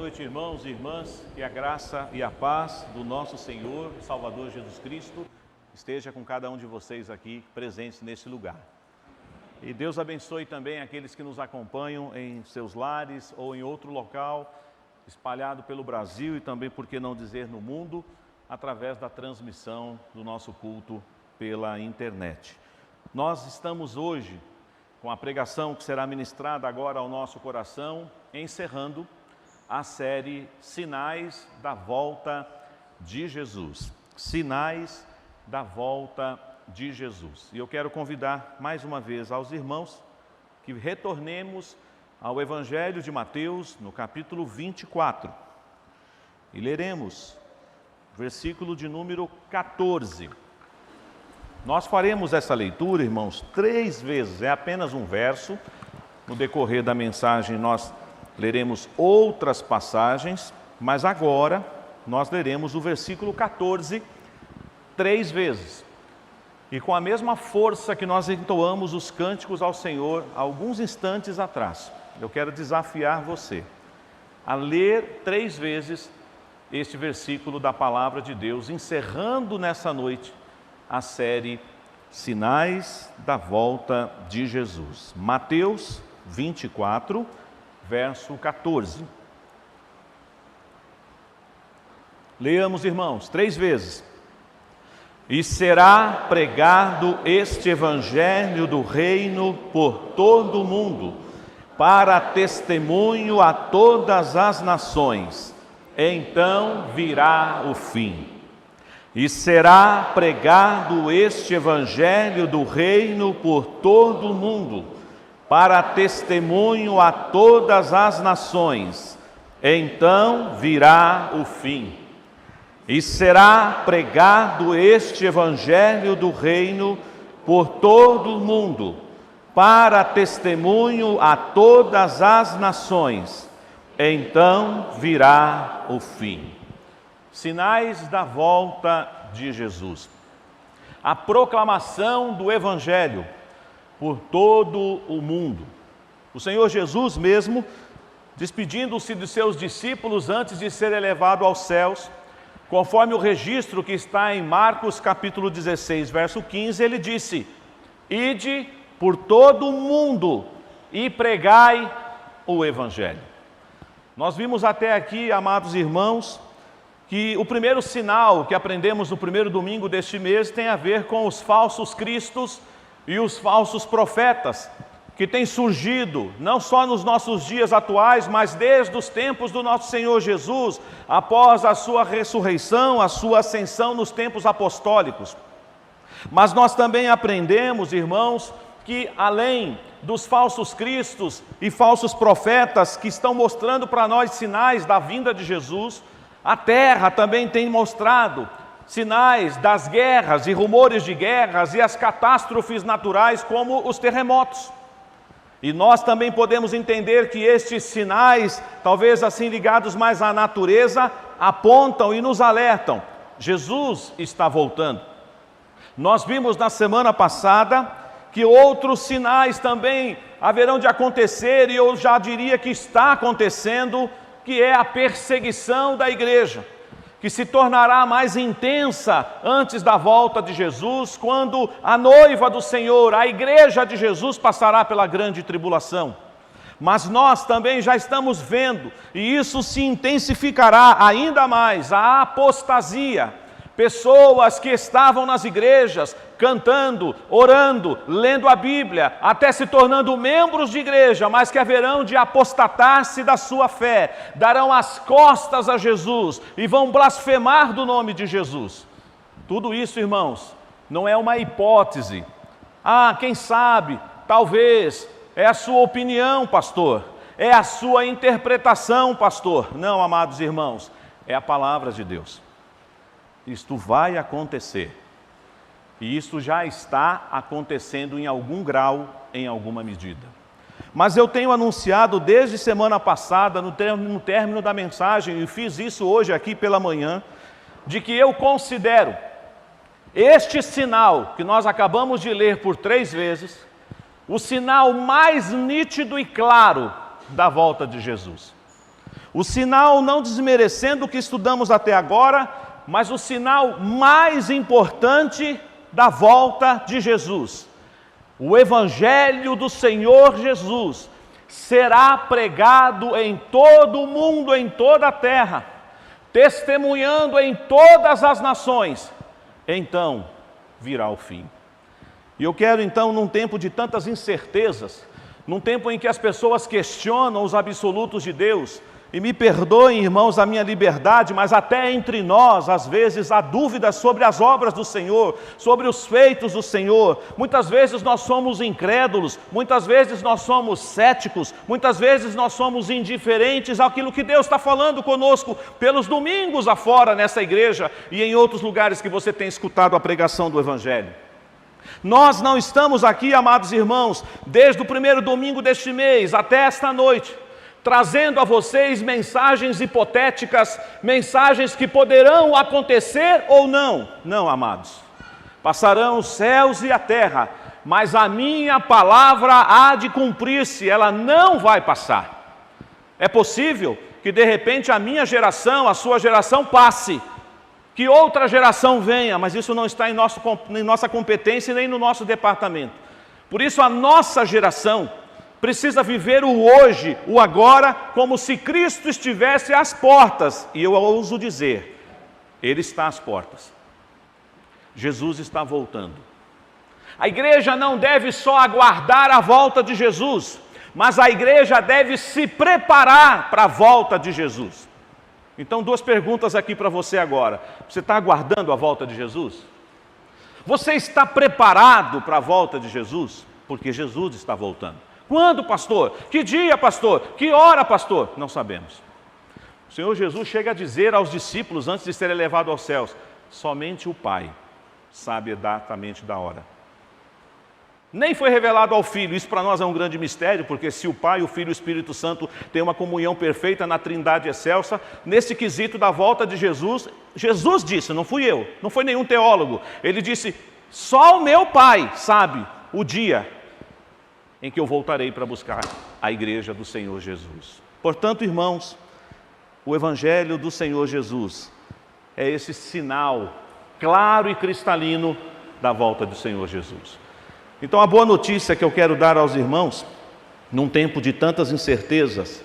noite, irmãos e irmãs, que a graça e a paz do nosso Senhor e Salvador Jesus Cristo esteja com cada um de vocês aqui presentes nesse lugar. E Deus abençoe também aqueles que nos acompanham em seus lares ou em outro local, espalhado pelo Brasil e também, por que não dizer, no mundo, através da transmissão do nosso culto pela internet. Nós estamos hoje com a pregação que será ministrada agora ao nosso coração, encerrando a série Sinais da Volta de Jesus. Sinais da Volta de Jesus. E eu quero convidar mais uma vez aos irmãos que retornemos ao Evangelho de Mateus, no capítulo 24. E leremos o versículo de número 14. Nós faremos essa leitura, irmãos, 3 vezes, é apenas um verso. No decorrer da mensagem nós leremos outras passagens, mas agora nós leremos o versículo 14 3 vezes. E com a mesma força que nós entoamos os cânticos ao Senhor alguns instantes atrás, eu quero desafiar você a ler 3 vezes este versículo da Palavra de Deus, encerrando nessa noite a série Sinais da Volta de Jesus. Mateus 24, verso 14. Leamos, irmãos, 3 vezes. E será pregado este evangelho do reino por todo o mundo, para testemunho a todas as nações. Então virá o fim. E será pregado este evangelho do reino por todo o mundo, para testemunho a todas as nações. Então virá o fim. E será pregado este evangelho do reino por todo o mundo, para testemunho a todas as nações. Então virá o fim. Sinais da volta de Jesus. A proclamação do Evangelho por todo o mundo. O Senhor Jesus mesmo, despedindo-se de seus discípulos antes de ser elevado aos céus, conforme o registro que está em Marcos capítulo 16, verso 15, ele disse: Ide por todo o mundo e pregai o Evangelho. Nós vimos até aqui, amados irmãos, que o primeiro sinal que aprendemos no primeiro domingo deste mês tem a ver com os falsos cristos e os falsos profetas, que têm surgido não só nos nossos dias atuais, mas desde os tempos do nosso Senhor Jesus, após a sua ressurreição, a sua ascensão nos tempos apostólicos. Mas nós também aprendemos, irmãos, que além dos falsos cristos e falsos profetas que estão mostrando para nós sinais da vinda de Jesus, a terra também tem mostrado sinais das guerras e rumores de guerras e as catástrofes naturais como os terremotos. E nós também podemos entender que estes sinais, talvez assim ligados mais à natureza, apontam e nos alertam: Jesus está voltando. Nós vimos na semana passada que outros sinais também haverão de acontecer, e eu já diria que está acontecendo, que é a perseguição da igreja, que se tornará mais intensa antes da volta de Jesus, quando a noiva do Senhor, a igreja de Jesus, passará pela grande tribulação. Mas nós também já estamos vendo, e isso se intensificará ainda mais, a apostasia. Pessoas que estavam nas igrejas, cantando, orando, lendo a Bíblia, até se tornando membros de igreja, mas que haverão de apostatar-se da sua fé, darão as costas a Jesus e vão blasfemar do nome de Jesus. Tudo isso, irmãos, não é uma hipótese. Quem sabe, talvez, é a sua opinião, pastor, é a sua interpretação, pastor. Não, amados irmãos, é a palavra de Deus. Isto vai acontecer, e isto já está acontecendo em algum grau, em alguma medida. Mas eu tenho anunciado desde semana passada, no término da mensagem, e fiz isso hoje aqui pela manhã, de que eu considero este sinal que nós acabamos de ler por 3 vezes, o sinal mais nítido e claro da volta de Jesus. O sinal, não desmerecendo o que estudamos até agora, mas o sinal mais importante da volta de Jesus. O Evangelho do Senhor Jesus será pregado em todo o mundo, em toda a terra, testemunhando em todas as nações. Então virá o fim. E eu quero então, num tempo de tantas incertezas, num tempo em que as pessoas questionam os absolutos de Deus, e me perdoem, irmãos, a minha liberdade, mas até entre nós, às vezes, há dúvidas sobre as obras do Senhor, sobre os feitos do Senhor. Muitas vezes nós somos incrédulos, muitas vezes nós somos céticos, muitas vezes nós somos indiferentes àquilo que Deus está falando conosco pelos domingos afora nessa igreja e em outros lugares que você tem escutado a pregação do Evangelho. Nós não estamos aqui, amados irmãos, desde o primeiro domingo deste mês até esta noite, trazendo a vocês mensagens hipotéticas, mensagens que poderão acontecer ou não. Não, amados. Passarão os céus e a terra, mas a minha palavra há de cumprir-se, ela não vai passar. É possível que de repente a minha geração, a sua geração passe, que outra geração venha, mas isso não está em nossa competência nem no nosso departamento. Por isso a nossa geração precisa viver o hoje, o agora, como se Cristo estivesse às portas. E eu ouso dizer, Ele está às portas. Jesus está voltando. A igreja não deve só aguardar a volta de Jesus, mas a igreja deve se preparar para a volta de Jesus. Então, duas perguntas aqui para você agora. Você está aguardando a volta de Jesus? Você está preparado para a volta de Jesus? Porque Jesus está voltando. Quando, pastor? Que dia, pastor? Que hora, pastor? Não sabemos. O Senhor Jesus chega a dizer aos discípulos, antes de serem levados aos céus, somente o Pai sabe exatamente da hora. Nem foi revelado ao Filho. Isso para nós é um grande mistério, porque se o Pai, o Filho e o Espírito Santo têm uma comunhão perfeita na Trindade excelsa, nesse quesito da volta de Jesus, Jesus disse, não fui eu, não foi nenhum teólogo, ele disse, só o meu Pai sabe o dia em que eu voltarei para buscar a igreja do Senhor Jesus. Portanto, irmãos, o Evangelho do Senhor Jesus é esse sinal claro e cristalino da volta do Senhor Jesus. Então, a boa notícia que eu quero dar aos irmãos, num tempo de tantas incertezas,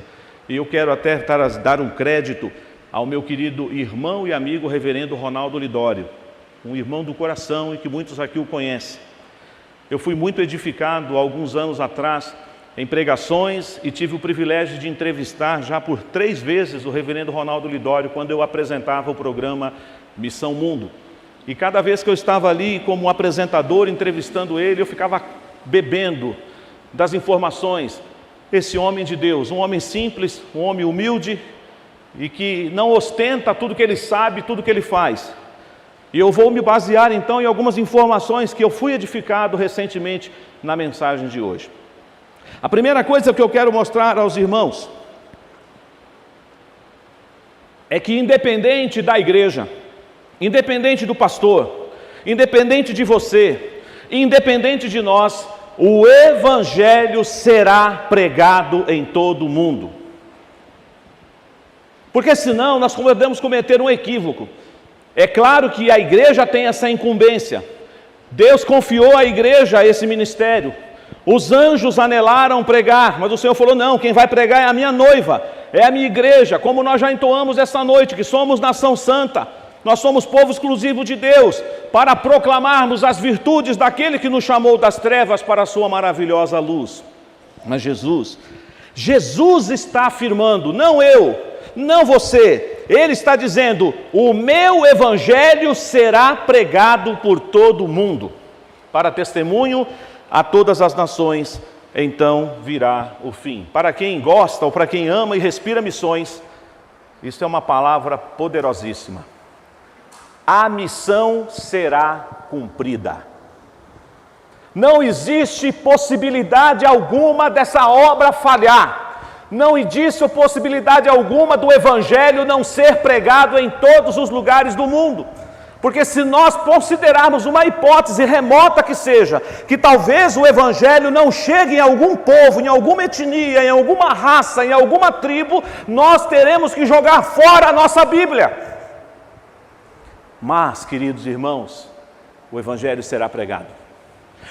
e eu quero até dar um crédito ao meu querido irmão e amigo reverendo Ronaldo Lidório, um irmão do coração e que muitos aqui o conhecem. Eu fui muito edificado há alguns anos atrás em pregações e tive o privilégio de entrevistar já por 3 vezes o reverendo Ronaldo Lidório quando eu apresentava o programa Missão Mundo. E cada vez que eu estava ali como apresentador entrevistando ele, eu ficava bebendo das informações. Esse homem de Deus, um homem simples, um homem humilde e que não ostenta tudo que ele sabe, tudo que ele faz. E eu vou me basear então em algumas informações que eu fui edificado recentemente na mensagem de hoje. A primeira coisa que eu quero mostrar aos irmãos é que independente da igreja, independente do pastor, independente de você, independente de nós, o Evangelho será pregado em todo o mundo. Porque senão nós podemos cometer um equívoco. É claro que a igreja tem essa incumbência. Deus confiou à igreja esse ministério. Os anjos anelaram pregar, mas o Senhor falou, não, quem vai pregar é a minha noiva, é a minha igreja, como nós já entoamos essa noite, que somos nação santa, nós somos povo exclusivo de Deus, para proclamarmos as virtudes daquele que nos chamou das trevas para a sua maravilhosa luz. Mas Jesus está afirmando, não eu, não você, Ele está dizendo, o meu evangelho será pregado por todo o mundo, para testemunho a todas as nações, então virá o fim. Para quem gosta ou para quem ama e respira missões, isso é uma palavra poderosíssima. A missão será cumprida. Não existe possibilidade alguma dessa obra falhar. Não existe possibilidade alguma do Evangelho não ser pregado em todos os lugares do mundo. Porque se nós considerarmos uma hipótese remota que seja, que talvez o Evangelho não chegue em algum povo, em alguma etnia, em alguma raça, em alguma tribo, nós teremos que jogar fora a nossa Bíblia. Mas, queridos irmãos, o Evangelho será pregado.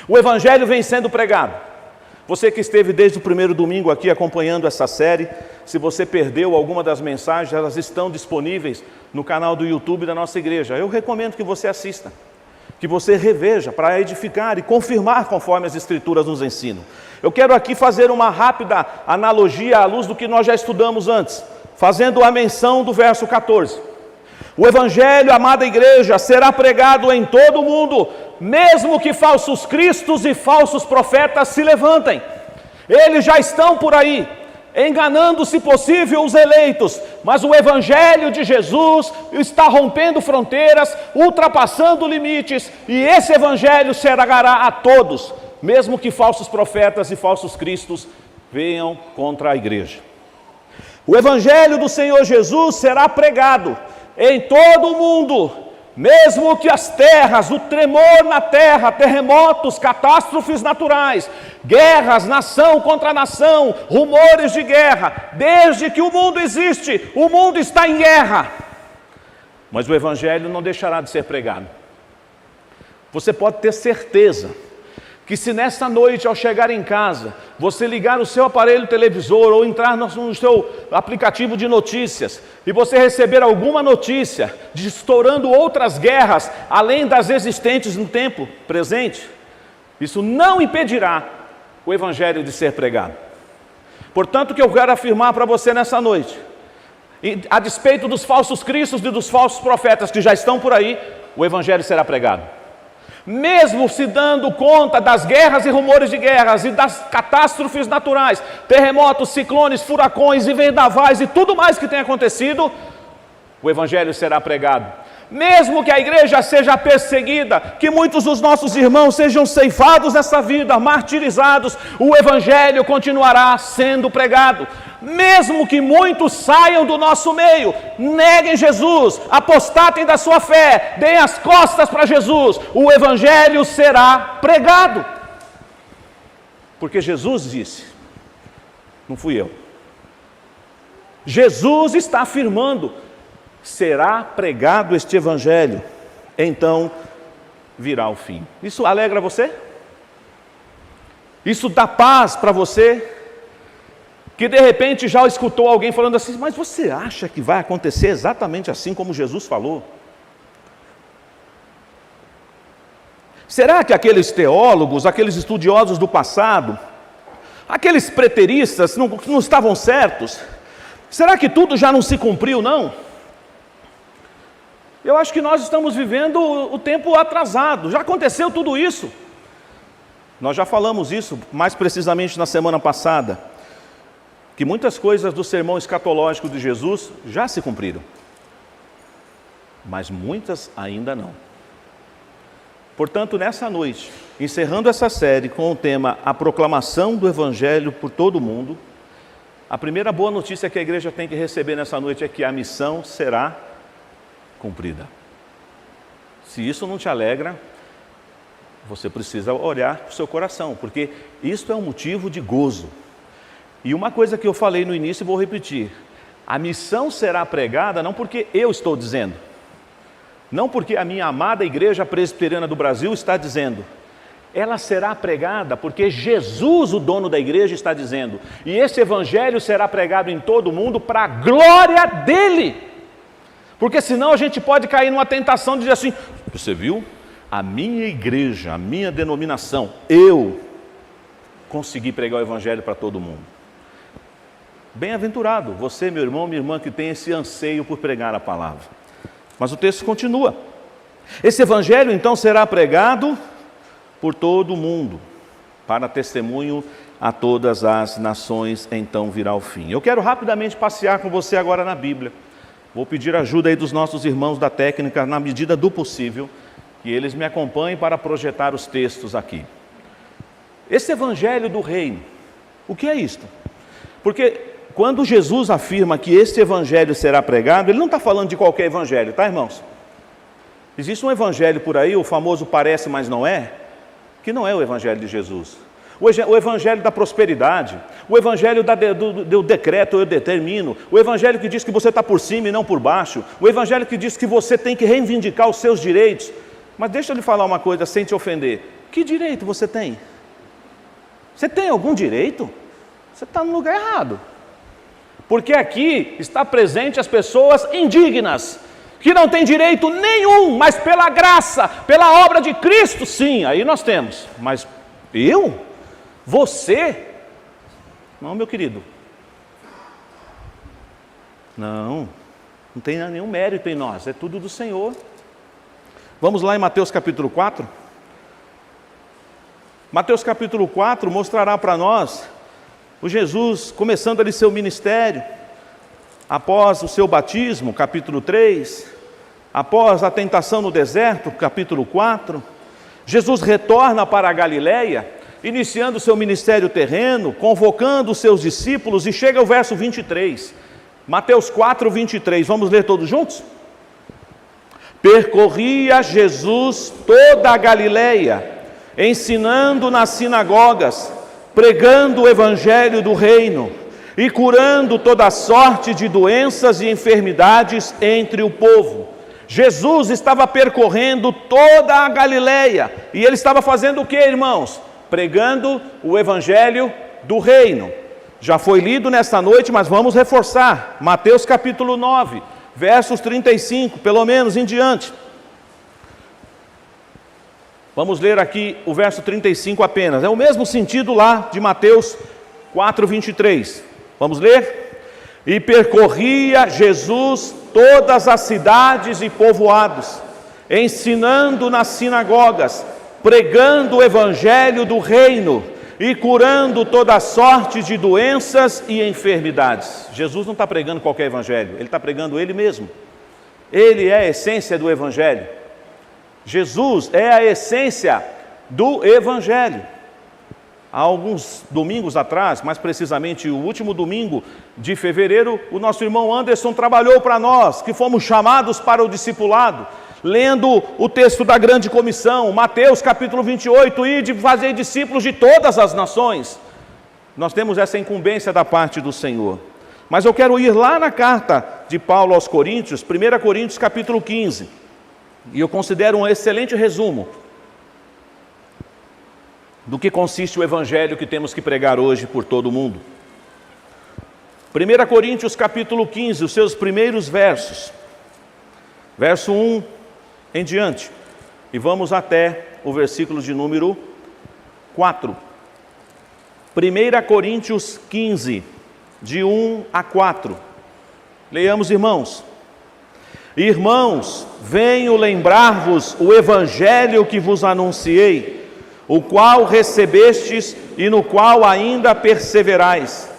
O Evangelho vem sendo pregado. Você que esteve desde o primeiro domingo aqui acompanhando essa série, se você perdeu alguma das mensagens, elas estão disponíveis no canal do YouTube da nossa igreja. Eu recomendo que você assista, que você reveja para edificar e confirmar conforme as Escrituras nos ensinam. Eu quero aqui fazer uma rápida analogia à luz do que nós já estudamos antes, fazendo a menção do verso 14. O Evangelho, amada igreja, será pregado em todo o mundo, mesmo que falsos cristos e falsos profetas se levantem. Eles já estão por aí, enganando, se possível, os eleitos, mas o Evangelho de Jesus está rompendo fronteiras, ultrapassando limites, e esse Evangelho chegará a todos, mesmo que falsos profetas e falsos cristos venham contra a igreja. O Evangelho do Senhor Jesus será pregado em todo o mundo, mesmo que as terras, o tremor na terra, terremotos, catástrofes naturais, guerras, nação contra nação, rumores de guerra, desde que o mundo existe, o mundo está em guerra. Mas o Evangelho não deixará de ser pregado. Você pode ter certeza que se nessa noite, ao chegar em casa, você ligar o seu aparelho televisor ou entrar no seu aplicativo de notícias e você receber alguma notícia de estourando outras guerras, além das existentes no tempo presente, isso não impedirá o Evangelho de ser pregado. Portanto, o que eu quero afirmar para você nessa noite, a despeito dos falsos cristos e dos falsos profetas que já estão por aí, o Evangelho será pregado. Mesmo se dando conta das guerras e rumores de guerras e das catástrofes naturais, terremotos, ciclones, furacões e vendavais e tudo mais que tem acontecido, o Evangelho será pregado. Mesmo que a igreja seja perseguida, que muitos dos nossos irmãos sejam ceifados nessa vida, martirizados, o Evangelho continuará sendo pregado. Mesmo que muitos saiam do nosso meio, neguem Jesus, apostatem da sua fé, deem as costas para Jesus, o Evangelho será pregado. Porque Jesus disse, não fui eu. Jesus está afirmando, será pregado este Evangelho, então virá o fim. Isso alegra você? Isso dá paz para você? Que de repente já escutou alguém falando assim, mas você acha que vai acontecer exatamente assim como Jesus falou? Será que aqueles teólogos, aqueles estudiosos do passado, aqueles preteristas não estavam certos? Será que tudo já não se cumpriu, não? Eu acho que nós estamos vivendo o tempo atrasado, já aconteceu tudo isso. Nós já falamos isso mais precisamente na semana passada, que muitas coisas do sermão escatológico de Jesus já se cumpriram, mas muitas ainda não. Portanto, nessa noite, encerrando essa série com o tema A Proclamação do Evangelho por todo o mundo, a primeira boa notícia que a igreja tem que receber nessa noite é que a missão será cumprida. Se isso não te alegra, você precisa olhar para o seu coração, porque isto é um motivo de gozo. E uma coisa que eu falei no início e vou repetir, a missão será pregada não porque eu estou dizendo, não porque a minha amada Igreja Presbiteriana do Brasil está dizendo, ela será pregada porque Jesus, o dono da igreja, está dizendo, e esse Evangelho será pregado em todo o mundo para a glória dele, porque senão a gente pode cair numa tentação de dizer assim, você viu? A minha igreja, a minha denominação, eu consegui pregar o Evangelho para todo mundo. Bem-aventurado, você, meu irmão, minha irmã, que tem esse anseio por pregar a palavra. Mas o texto continua. Esse Evangelho, então, será pregado por todo o mundo, para testemunho a todas as nações, então virá o fim. Eu quero rapidamente passear com você agora na Bíblia. Vou pedir ajuda aí dos nossos irmãos da técnica, na medida do possível, que eles me acompanhem para projetar os textos aqui. Esse Evangelho do Reino, o que é isto? Porque quando Jesus afirma que este Evangelho será pregado, ele não está falando de qualquer Evangelho, tá, irmãos? Existe um evangelho por aí, o famoso parece, mas não é, que não é o evangelho de Jesus. O evangelho da prosperidade, o evangelho do decreto, eu determino, o evangelho que diz que você está por cima e não por baixo, o evangelho que diz que você tem que reivindicar os seus direitos. Mas deixa eu lhe falar uma coisa sem te ofender. Que direito você tem? Você tem algum direito? Você está no lugar errado. Porque aqui está presente as pessoas indignas, que não têm direito nenhum, mas pela graça, pela obra de Cristo, sim, aí nós temos. Mas eu? Você? Não, meu querido. Não tem nenhum mérito em nós, é tudo do Senhor. Vamos lá em Mateus capítulo 4. Mateus capítulo 4 mostrará para nós o Jesus começando ali seu ministério, após o seu batismo, capítulo 3, após a tentação no deserto, capítulo 4, Jesus retorna para a Galileia, iniciando seu ministério terreno, convocando os seus discípulos, e chega ao verso 23, Mateus 4, 23, vamos ler todos juntos? Percorria Jesus toda a Galileia, ensinando nas sinagogas, pregando o evangelho do reino e curando toda sorte de doenças e enfermidades entre o povo. Jesus estava percorrendo toda a Galileia, e ele estava fazendo o que, irmãos? Pregando o evangelho do reino. Já foi lido nesta noite, mas vamos reforçar. Mateus capítulo 9, versos 35, pelo menos em diante. Vamos ler aqui o verso 35 apenas. É o mesmo sentido lá de Mateus 4, 23. Vamos ler? E percorria Jesus todas as cidades e povoados, ensinando nas sinagogas, pregando o evangelho do reino e curando toda sorte de doenças e enfermidades. Jesus não está pregando qualquer evangelho, ele está pregando ele mesmo. Ele é a essência do evangelho. Jesus é a essência do evangelho. Há alguns domingos atrás, mais precisamente o último domingo de fevereiro, o nosso irmão Anderson trabalhou para nós, que fomos chamados para o discipulado, lendo o texto da grande comissão, Mateus capítulo 28, e de fazer discípulos de todas as nações. Nós temos essa incumbência da parte do Senhor. Mas eu quero ir lá na carta de Paulo aos Coríntios, 1 Coríntios capítulo 15, e eu considero um excelente resumo do que consiste o evangelho que temos que pregar hoje por todo o mundo. 1 Coríntios capítulo 15, os seus primeiros versos, verso 1 em diante, e vamos até o versículo de número 4. 1 Coríntios 15, de 1 a 4. Leiamos, irmãos. Irmãos, venho lembrar-vos o evangelho que vos anunciei, o qual recebestes e no qual ainda perseverais.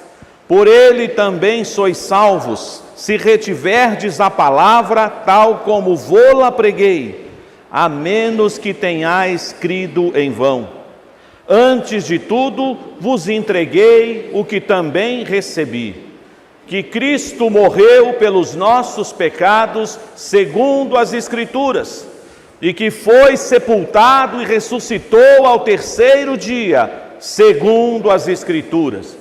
Por ele também sois salvos, se retiverdes a palavra tal como vô-la preguei, a menos que tenhais crido em vão. Antes de tudo, vos entreguei o que também recebi, que Cristo morreu pelos nossos pecados, segundo as Escrituras, e que foi sepultado e ressuscitou ao terceiro dia, segundo as Escrituras.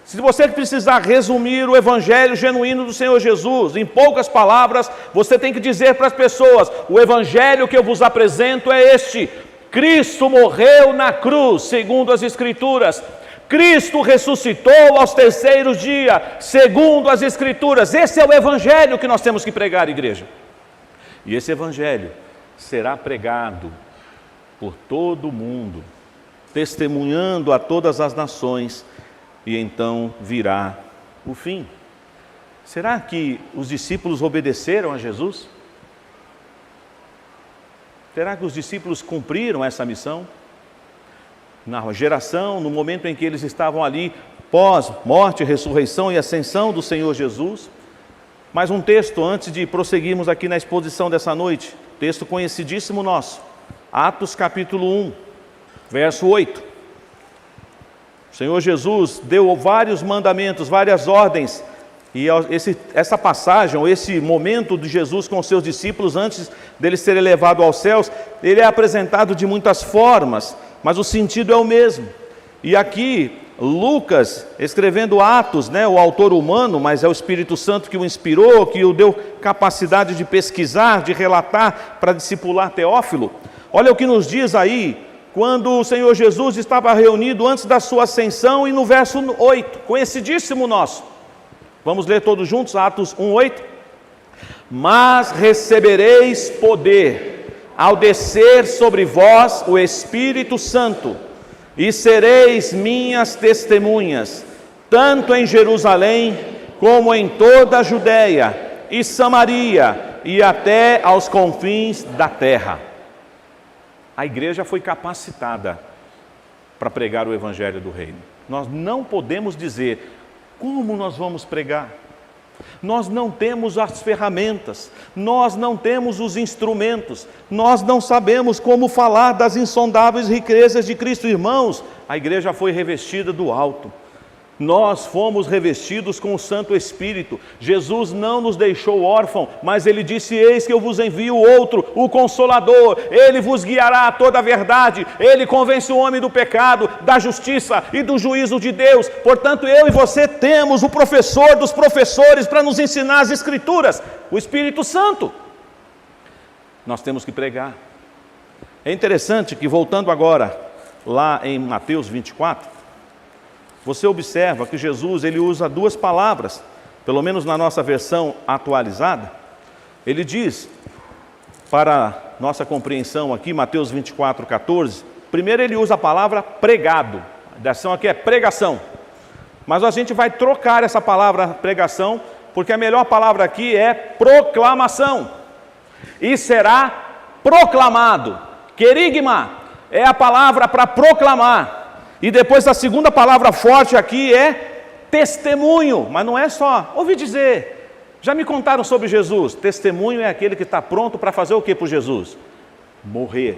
Se você precisar resumir o evangelho genuíno do Senhor Jesus, em poucas palavras, você tem que dizer para as pessoas: o evangelho que eu vos apresento é este: Cristo morreu na cruz, segundo as Escrituras. Cristo ressuscitou aos terceiros dias, segundo as Escrituras. Esse é o evangelho que nós temos que pregar, igreja. E esse evangelho será pregado por todo o mundo, testemunhando a todas as nações, e então virá o fim. Será que os discípulos obedeceram a Jesus? Será que os discípulos cumpriram essa missão? Na geração, no momento em que eles estavam ali, pós morte, ressurreição e ascensão do Senhor Jesus. Mais um texto antes de prosseguirmos aqui na exposição dessa noite, texto conhecidíssimo nosso, Atos capítulo 1, verso 8. O Senhor Jesus deu vários mandamentos, várias ordens E essa passagem, ou esse momento de Jesus com os seus discípulos, antes dele ser elevado aos céus, ele é apresentado de muitas formas, mas o sentido é o mesmo. E aqui, Lucas, escrevendo Atos, o autor humano, mas é o Espírito Santo que o inspirou, que o deu capacidade de pesquisar, de relatar, para discipular Teófilo. Olha o que nos diz aí, quando o Senhor Jesus estava reunido antes da sua ascensão, e no verso 8, conhecidíssimo nosso. Vamos ler todos juntos, Atos 1:8. Mas recebereis poder ao descer sobre vós o Espírito Santo, e sereis minhas testemunhas, tanto em Jerusalém, como em toda a Judéia e Samaria, e até aos confins da terra. A igreja foi capacitada para pregar o Evangelho do Reino. Nós não podemos dizer como nós vamos pregar. Nós não temos as ferramentas, nós não temos os instrumentos, nós não sabemos como falar das insondáveis riquezas de Cristo. Irmãos, a igreja foi revestida do alto. Nós fomos revestidos com o Santo Espírito. Jesus não nos deixou órfãos, mas Ele disse: eis que eu vos envio outro, o Consolador. Ele vos guiará a toda a verdade. Ele convence o homem do pecado, da justiça e do juízo de Deus. Portanto, eu e você temos o professor dos professores para nos ensinar as Escrituras, o Espírito Santo. Nós temos que pregar. É interessante que, voltando agora lá em Mateus 24, você observa que Jesus ele usa duas palavras, pelo menos na nossa versão atualizada. Ele diz, para nossa compreensão aqui, Mateus 24:14, primeiro ele usa a palavra pregado. A versão aqui é pregação. Mas a gente vai trocar essa palavra pregação, porque a melhor palavra aqui é proclamação. E será proclamado. Querigma é a palavra para proclamar. E depois a segunda palavra forte aqui é testemunho, mas não é só ouvi dizer, já me contaram sobre Jesus. Testemunho é aquele que está pronto para fazer o que por Jesus? Morrer,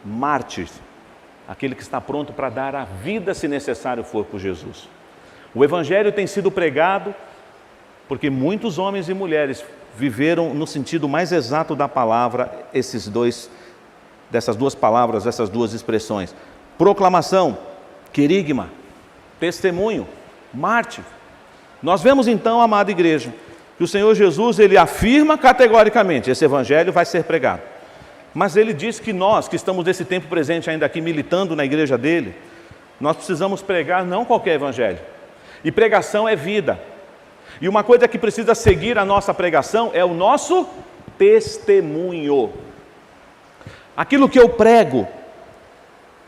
mártir, aquele que está pronto para dar a vida se necessário for por Jesus. O Evangelho tem sido pregado porque muitos homens e mulheres viveram no sentido mais exato da palavra dessas duas palavras, essas duas expressões: proclamação, querigma, testemunho, mártir. Nós vemos então, amada igreja, que o Senhor Jesus, ele afirma categoricamente, esse evangelho vai ser pregado. Mas ele diz que nós, que estamos nesse tempo presente ainda aqui militando na igreja dele, nós precisamos pregar não qualquer evangelho. E pregação é vida. E uma coisa que precisa seguir a nossa pregação é o nosso testemunho. Aquilo que eu prego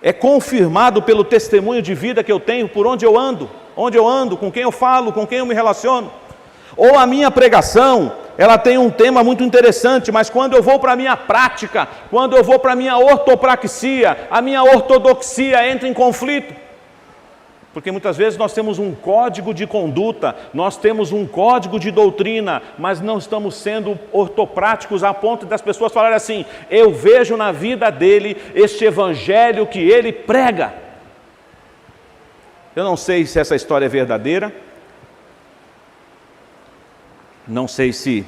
é confirmado pelo testemunho de vida que eu tenho por onde eu ando, com quem eu falo, com quem eu me relaciono. Ou a minha pregação, ela tem um tema muito interessante, mas quando eu vou para a minha prática, quando eu vou para a minha ortopraxia, a minha ortodoxia entra em conflito. Porque muitas vezes nós temos um código de conduta, nós temos um código de doutrina, mas não estamos sendo ortopráticos a ponto das pessoas falarem assim: eu vejo na vida dele este evangelho que ele prega. Eu não sei se essa história é verdadeira, não sei se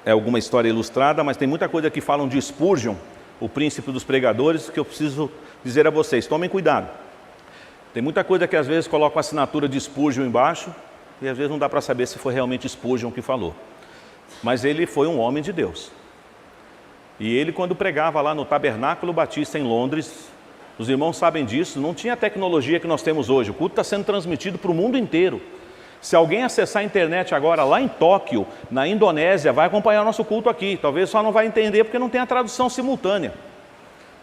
é alguma história ilustrada, mas tem muita coisa que falam de Spurgeon, o príncipe dos pregadores, que eu preciso dizer a vocês: tomem cuidado. Tem muita coisa que às vezes coloca a assinatura de Spurgeon embaixo, e às vezes não dá para saber se foi realmente Spurgeon que falou. Mas ele foi um homem de Deus. E ele, quando pregava lá no Tabernáculo Batista em Londres, os irmãos sabem disso, não tinha a tecnologia que nós temos hoje. O culto está sendo transmitido para o mundo inteiro. Se alguém acessar a internet agora lá em Tóquio, na Indonésia, vai acompanhar o nosso culto aqui. Talvez só não vai entender porque não tem a tradução simultânea.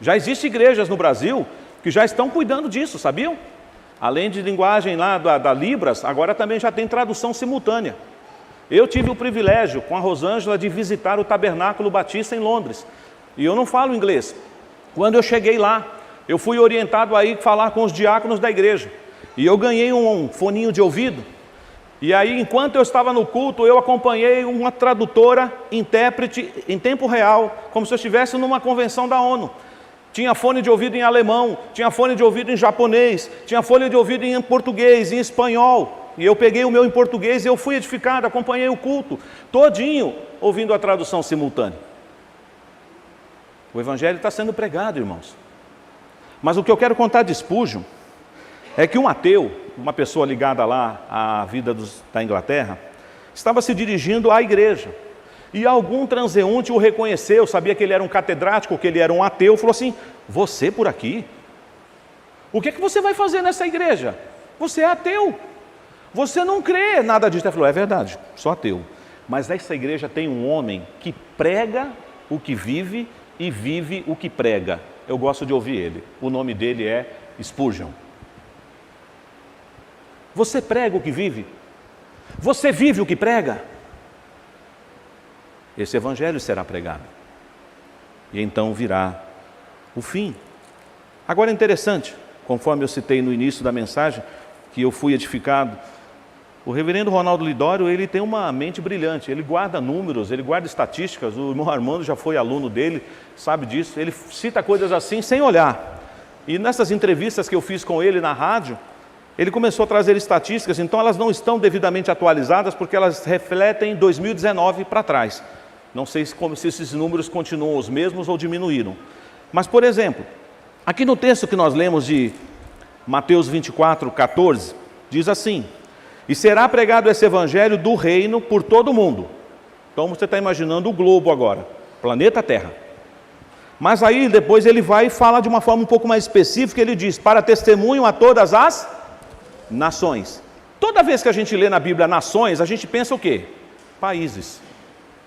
Já existem igrejas no Brasil que já estão cuidando disso, sabiam? Além de linguagem lá da Libras, agora também já tem tradução simultânea. Eu tive o privilégio, com a Rosângela, de visitar o Tabernáculo Batista em Londres. E eu não falo inglês. Quando eu cheguei lá, eu fui orientado a ir falar com os diáconos da igreja. E eu ganhei um foninho de ouvido. E aí, enquanto eu estava no culto, eu acompanhei uma tradutora, intérprete, em tempo real, como se eu estivesse numa convenção da ONU. Tinha fone de ouvido em alemão, tinha fone de ouvido em japonês, tinha fone de ouvido em português, em espanhol. E eu peguei o meu em português e eu fui edificado, acompanhei o culto todinho, ouvindo a tradução simultânea. O Evangelho está sendo pregado, irmãos. Mas o que eu quero contar de Spurgeon é que um ateu, uma pessoa ligada lá à vida da Inglaterra, estava se dirigindo à igreja. E algum transeunte o reconheceu, sabia que ele era um catedrático, que ele era um ateu, falou assim: você por aqui? O que é que você vai fazer nessa igreja? Você é ateu. Você não crê nada disso. Ele falou: é verdade, sou ateu. Mas nessa igreja tem um homem que prega o que vive e vive o que prega. Eu gosto de ouvir ele. O nome dele é Spurgeon. Você prega o que vive? Você vive o que prega? Esse evangelho será pregado. E então virá o fim. Agora é interessante, conforme eu citei no início da mensagem, que eu fui edificado, o reverendo Ronaldo Lidório, ele tem uma mente brilhante, ele guarda números, ele guarda estatísticas, o irmão Armando já foi aluno dele, sabe disso, ele cita coisas assim sem olhar. E nessas entrevistas que eu fiz com ele na rádio, ele começou a trazer estatísticas, então elas não estão devidamente atualizadas, porque elas refletem 2019 para trás. Não sei se esses números continuam os mesmos ou diminuíram. Mas, por exemplo, aqui no texto que nós lemos de Mateus 24, 14, diz assim: e será pregado esse evangelho do reino por todo o mundo. Então você está imaginando o globo agora, planeta Terra. Mas aí depois ele vai e fala de uma forma um pouco mais específica, ele diz: para testemunho a todas as nações. Toda vez que a gente lê na Bíblia nações, a gente pensa o quê? Países.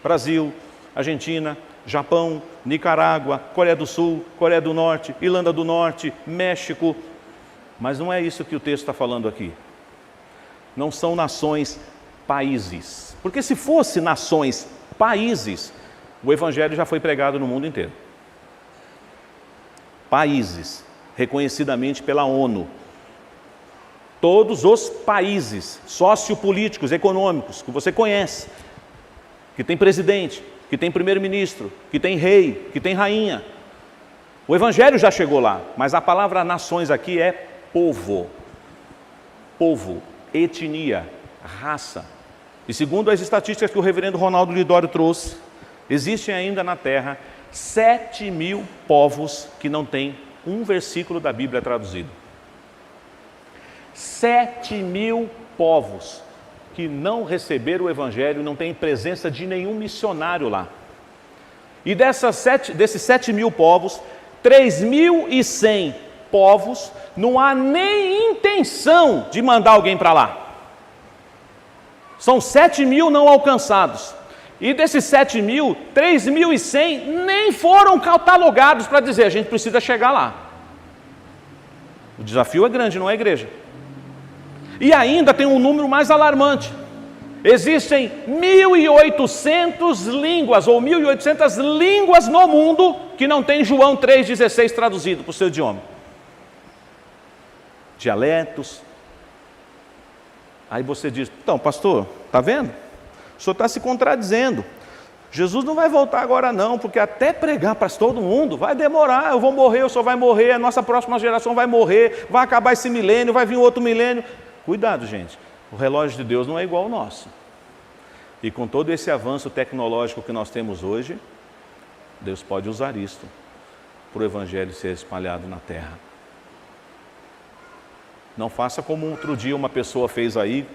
Brasil, Argentina, Japão, Nicarágua, Coreia do Sul, Coreia do Norte, Irlanda do Norte, México. Mas não é isso que o texto está falando aqui. Não são nações, países. Porque se fosse nações, países, o Evangelho já foi pregado no mundo inteiro. Países, reconhecidamente pela ONU. Todos os países sociopolíticos, econômicos, que você conhece, que tem presidente, que tem primeiro-ministro, que tem rei, que tem rainha. O Evangelho já chegou lá, mas a palavra nações aqui é povo. Povo, etnia, raça. E segundo as estatísticas que o reverendo Ronaldo Lidório trouxe, existem ainda na Terra 7.000 povos que não têm um versículo da Bíblia traduzido. 7.000 povos que não receberam o Evangelho, não tem presença de nenhum missionário lá. E desses 7.000 povos, 3.100 povos, não há nem intenção de mandar alguém para lá. São 7.000 não alcançados. E desses 7.000, 3.100 nem foram catalogados para dizer: a gente precisa chegar lá. O desafio é grande, não é, igreja? E ainda tem um número mais alarmante. Existem 1.800 línguas, ou 1.800 línguas no mundo, que não tem João 3,16 traduzido para o seu idioma. Dialetos. Aí você diz: então, pastor, está vendo? O senhor está se contradizendo. Jesus não vai voltar agora não, porque até pregar para todo mundo vai demorar. Eu vou morrer, o senhor vai morrer, a nossa próxima geração vai morrer, vai acabar esse milênio, vai vir outro milênio. Cuidado, gente, o relógio de Deus não é igual ao nosso. E com todo esse avanço tecnológico que nós temos hoje, Deus pode usar isto para o Evangelho ser espalhado na terra. Não faça como outro dia uma pessoa fez aí,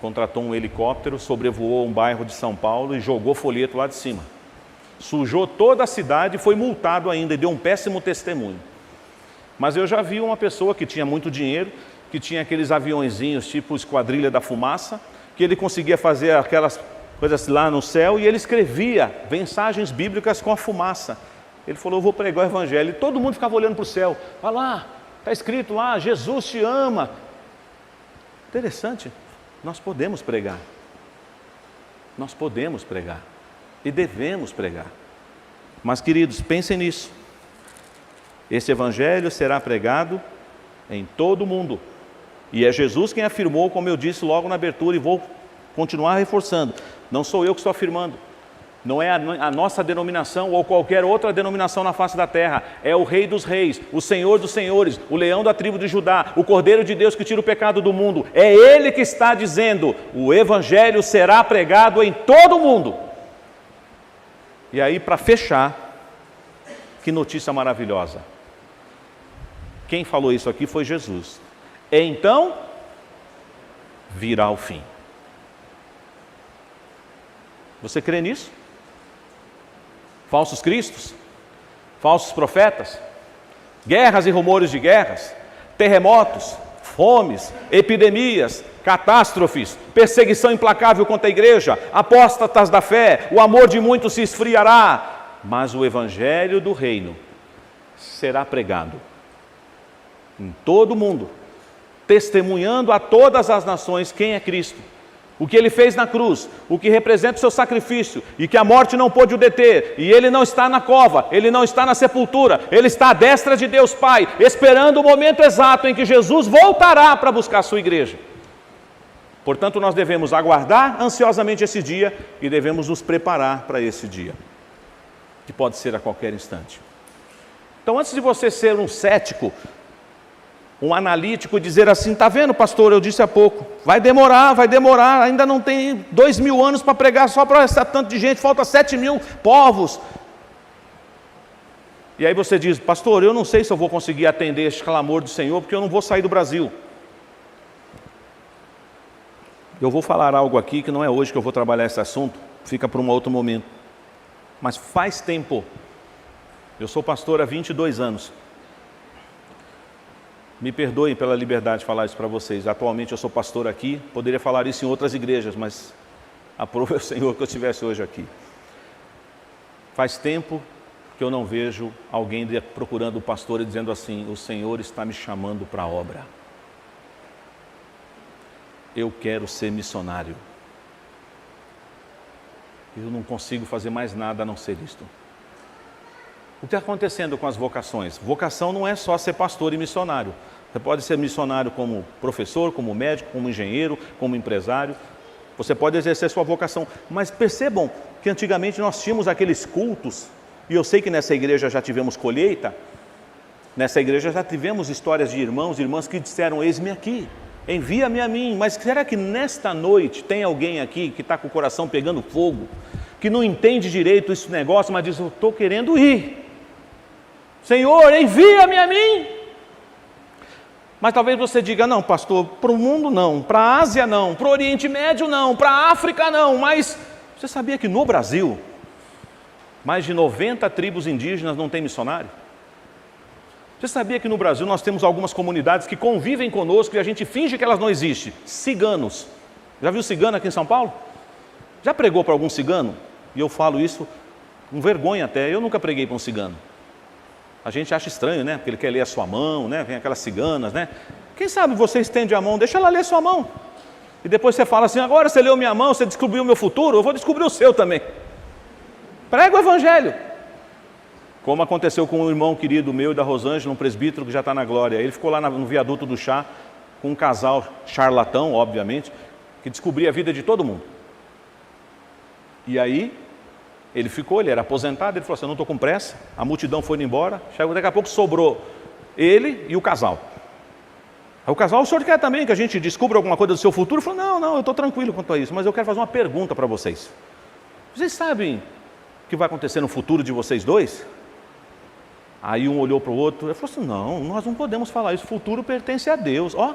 contratou um helicóptero, sobrevoou um bairro de São Paulo e jogou folheto lá de cima. Sujou toda a cidade e foi multado ainda e deu um péssimo testemunho. Mas eu já vi uma pessoa que tinha muito dinheiro, que tinha aqueles aviõezinhos tipo Esquadrilha da Fumaça, que ele conseguia fazer aquelas coisas lá no céu e ele escrevia mensagens bíblicas com a fumaça. Ele falou: eu vou pregar o Evangelho. E todo mundo ficava olhando para o céu. Olha lá, está escrito lá, Jesus te ama. Interessante, nós podemos pregar. Nós podemos pregar. E devemos pregar. Mas, queridos, pensem nisso. Esse Evangelho será pregado em todo o mundo. E é Jesus quem afirmou, como eu disse logo na abertura, e vou continuar reforçando. Não sou eu que estou afirmando. Não é a nossa denominação ou qualquer outra denominação na face da terra. É o Rei dos Reis, o Senhor dos Senhores, o Leão da tribo de Judá, o Cordeiro de Deus que tira o pecado do mundo. É Ele que está dizendo: o Evangelho será pregado em todo o mundo. E aí, para fechar, que notícia maravilhosa. Quem falou isso aqui foi Jesus. Então, virá o fim. Você crê nisso? Falsos cristos, falsos profetas, guerras e rumores de guerras, terremotos, fomes, epidemias, catástrofes, perseguição implacável contra a igreja, apóstatas da fé, o amor de muitos se esfriará, mas o evangelho do reino será pregado em todo o mundo, testemunhando a todas as nações quem é Cristo, o que Ele fez na cruz, o que representa o seu sacrifício, e que a morte não pôde o deter, e Ele não está na cova, Ele não está na sepultura, Ele está à destra de Deus Pai, esperando o momento exato em que Jesus voltará para buscar a sua igreja. Portanto, nós devemos aguardar ansiosamente esse dia, e devemos nos preparar para esse dia, que pode ser a qualquer instante. Então, antes de você ser um cético, um analítico, dizer assim: está vendo, pastor, eu disse há pouco, vai demorar, ainda não tem 2000 anos para pregar só para essa tanto de gente, falta 7.000 povos. E aí você diz: pastor, eu não sei se eu vou conseguir atender este clamor do Senhor, porque eu não vou sair do Brasil. Eu vou falar algo aqui que não é hoje que eu vou trabalhar esse assunto, fica para um outro momento. Mas faz tempo, eu sou pastor há 22 anos, me perdoem pela liberdade de falar isso para vocês. Atualmente eu sou pastor aqui, poderia falar isso em outras igrejas, mas aprove o Senhor que eu estivesse hoje aqui. Faz tempo que eu não vejo alguém procurando o pastor e dizendo assim: o Senhor está me chamando para a obra. Eu quero ser missionário. Eu não consigo fazer mais nada a não ser isto. O que está acontecendo com as vocações? Vocação não é só ser pastor e missionário. Você pode ser missionário como professor, como médico, como engenheiro, como empresário. Você pode exercer sua vocação. Mas percebam que antigamente nós tínhamos aqueles cultos, e eu sei que nessa igreja já tivemos colheita, nessa igreja já tivemos histórias de irmãos e irmãs que disseram: eis-me aqui, envia-me a mim. Mas será que nesta noite tem alguém aqui que está com o coração pegando fogo, que não entende direito esse negócio, mas diz: eu estou querendo ir, Senhor, envia-me a mim? Mas talvez você diga: não, pastor, para o mundo não, para a Ásia não, para o Oriente Médio não, para a África não. Mas você sabia que no Brasil, mais de 90 tribos indígenas não têm missionário? Você sabia que no Brasil nós temos algumas comunidades que convivem conosco e a gente finge que elas não existem? Ciganos. Já viu cigano aqui em São Paulo? Já pregou para algum cigano? E eu falo isso com vergonha até, eu nunca preguei para um cigano. A gente acha estranho, né? Porque ele quer ler a sua mão, né? Vem aquelas ciganas, né? Quem sabe você estende a mão, deixa ela ler a sua mão. E depois você fala assim: agora você leu minha mão, você descobriu o meu futuro, eu vou descobrir o seu também. Prega o evangelho. Como aconteceu com um irmão querido meu e da Rosângela, um presbítero que já está na glória. Ele ficou lá no viaduto do chá, com um casal charlatão, obviamente, que descobria a vida de todo mundo. E aí, ele ficou, ele era aposentado, ele falou assim: eu não estou com pressa, a multidão foi embora, daqui a pouco sobrou ele e o casal. Aí o casal: o senhor quer também que a gente descubra alguma coisa do seu futuro? Ele falou: não, eu estou tranquilo quanto a isso, mas eu quero fazer uma pergunta para vocês. Vocês sabem o que vai acontecer no futuro de vocês dois? Aí um olhou para o outro e falou assim: não, nós não podemos falar isso, o futuro pertence a Deus. Ó,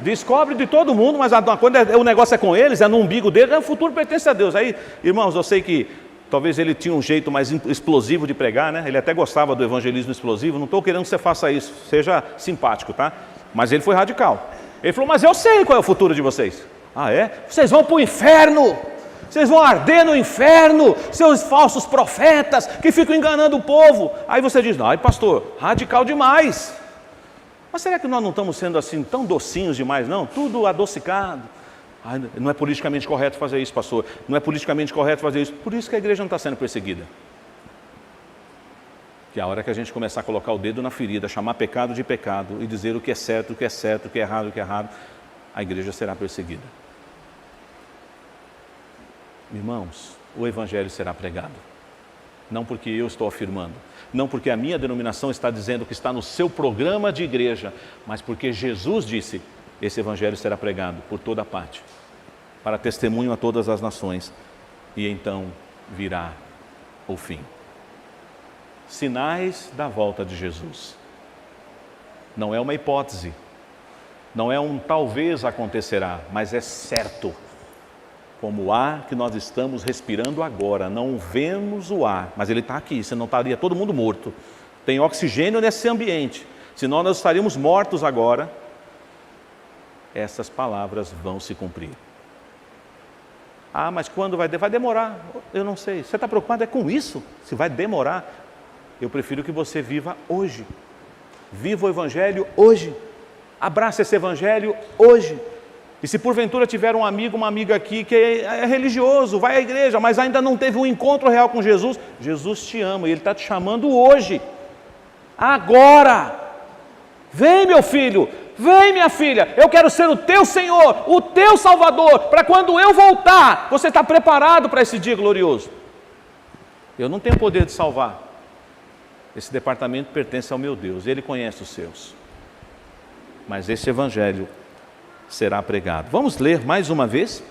descobre de todo mundo, mas quando o negócio é com eles, é no umbigo deles, o futuro pertence a Deus. Aí, irmãos, eu sei que talvez ele tinha um jeito mais explosivo de pregar, né? Ele até gostava do evangelismo explosivo. Não estou querendo que você faça isso, seja simpático, tá? Mas ele foi radical. Ele falou: mas eu sei qual é o futuro de vocês. Ah, é? Vocês vão para o inferno, vocês vão arder no inferno, seus falsos profetas que ficam enganando o povo. Aí você diz: ai, pastor, radical demais. Mas será que nós não estamos sendo assim tão docinhos demais, não? Tudo adocicado. Ai, não é politicamente correto fazer isso, pastor. Não é politicamente correto fazer isso. Por isso que a igreja não está sendo perseguida. Que a hora que a gente começar a colocar o dedo na ferida, chamar pecado de pecado e dizer o que é certo, o que é certo, o que é errado, a igreja será perseguida. Irmãos, o Evangelho será pregado. Não porque eu estou afirmando, não porque a minha denominação está dizendo que está no seu programa de igreja, mas porque Jesus disse, esse Evangelho será pregado por toda parte, para testemunho a todas as nações, e então virá o fim. Sinais da volta de Jesus. Não é uma hipótese, não é um talvez acontecerá, mas é certo. Como o ar que nós estamos respirando agora, não vemos o ar, mas ele está aqui, senão estaria todo mundo morto. Tem oxigênio nesse ambiente, senão nós estaríamos mortos agora. Essas palavras vão se cumprir. Ah, mas quando vai demorar? Eu não sei. Você está preocupado é com isso? Se vai demorar? Eu prefiro que você viva hoje. Viva o Evangelho hoje. Abraça esse Evangelho hoje. E se porventura tiver um amigo, uma amiga aqui que é religioso, vai à igreja, mas ainda não teve um encontro real com Jesus, Jesus te ama e Ele está te chamando hoje, agora. Vem, meu filho, vem, minha filha, eu quero ser o teu Senhor, o teu Salvador, para quando eu voltar, você está preparado para esse dia glorioso. Eu não tenho poder de salvar, esse departamento pertence ao meu Deus, Ele conhece os seus, mas esse Evangelho será pregado. Vamos ler mais uma vez?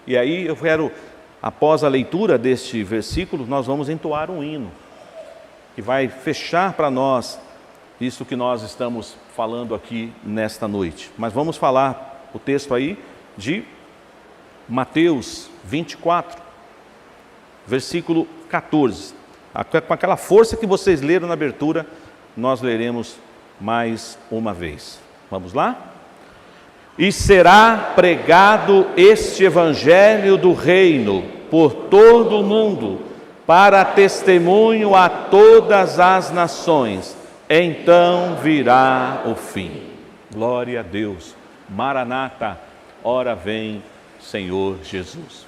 E aí eu quero, após a leitura deste versículo, nós vamos entoar um hino, que vai fechar para nós isso que nós estamos falando aqui nesta noite. Mas vamos falar o texto aí de Mateus 24, versículo 14. Com aquela força que vocês leram na abertura, nós leremos mais uma vez. Vamos lá? E será pregado este Evangelho do Reino por todo o mundo, para testemunho a todas as nações. Então virá o fim. Glória a Deus. Maranata, ora vem, Senhor Jesus.